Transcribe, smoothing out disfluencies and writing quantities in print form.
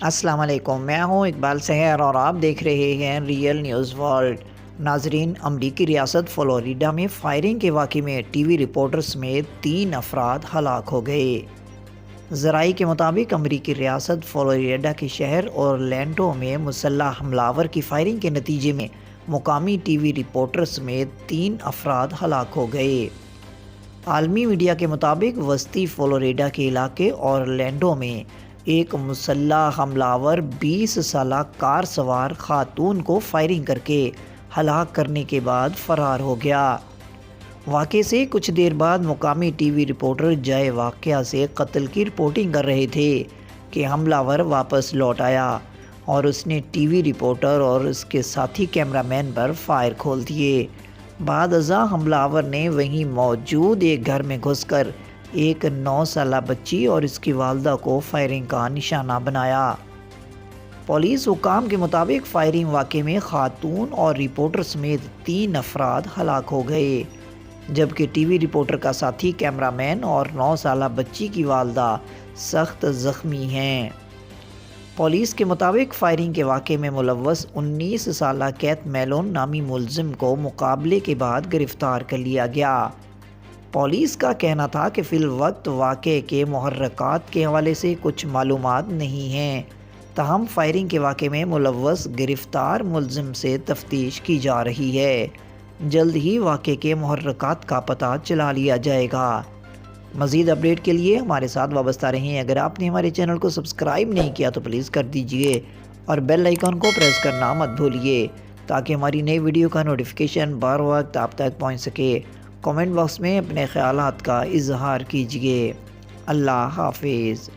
السلام علیکم، میں ہوں اقبال سحر اور آپ دیکھ رہے ہیں ریئل نیوز ورلڈ۔ ناظرین، امریکی ریاست فلوریڈا میں فائرنگ کے واقعے میں ٹی وی رپورٹر سمیت 3 افراد ہلاک ہو گئے۔ ذرائع کے مطابق امریکی ریاست فلوریڈا کے شہر اورلینڈو میں مسلح حملہ آور کی فائرنگ کے نتیجے میں مقامی ٹی وی رپورٹر سمیت 3 افراد ہلاک ہو گئے۔ عالمی میڈیا کے مطابق وسطی فلوریڈا کے علاقے اورلینڈو میں ایک مسلح حملہ آور 20 سالہ کار سوار خاتون کو فائرنگ کر کے ہلاک کرنے کے بعد فرار ہو گیا۔ واقعے سے کچھ دیر بعد مقامی ٹی وی رپورٹر جائے واقعہ سے قتل کی رپورٹنگ کر رہے تھے کہ حملہ آور واپس لوٹ آیا اور اس نے ٹی وی رپورٹر اور اس کے ساتھی کیمرہ مین پر فائر کھول دیے۔ بعد ازاں حملہ آور نے وہیں موجود ایک گھر میں گھس کر ایک 9 سالہ بچی اور اس کی والدہ کو فائرنگ کا نشانہ بنایا۔ پولیس حکام کے مطابق فائرنگ واقعے میں خاتون اور رپورٹر سمیت 3 افراد ہلاک ہو گئے، جبکہ ٹی وی رپورٹر کا ساتھی کیمرہ مین اور 9 سالہ بچی کی والدہ سخت زخمی ہیں۔ پولیس کے مطابق فائرنگ کے واقعے میں ملوث 19 سالہ کیتھ میلون نامی ملزم کو مقابلے کے بعد گرفتار کر لیا گیا۔ پولیس کا کہنا تھا کہ فی الوقت واقعے کے محرکات کے حوالے سے کچھ معلومات نہیں ہیں، تاہم فائرنگ کے واقعے میں ملوث گرفتار ملزم سے تفتیش کی جا رہی ہے۔ جلد ہی واقعے کے محرکات کا پتہ چلا لیا جائے گا۔ مزید اپڈیٹ کے لیے ہمارے ساتھ وابستہ رہیں۔ اگر آپ نے ہمارے چینل کو سبسکرائب نہیں کیا تو پلیز کر دیجئے اور بیل آئیکن کو پریس کرنا مت بھولیے تاکہ ہماری نئی ویڈیو کا نوٹیفیکیشن بر وقت آپ تک پہنچ سکے۔ کامنٹ باکس میں اپنے خیالات کا اظہار کیجیے۔ اللہ حافظ۔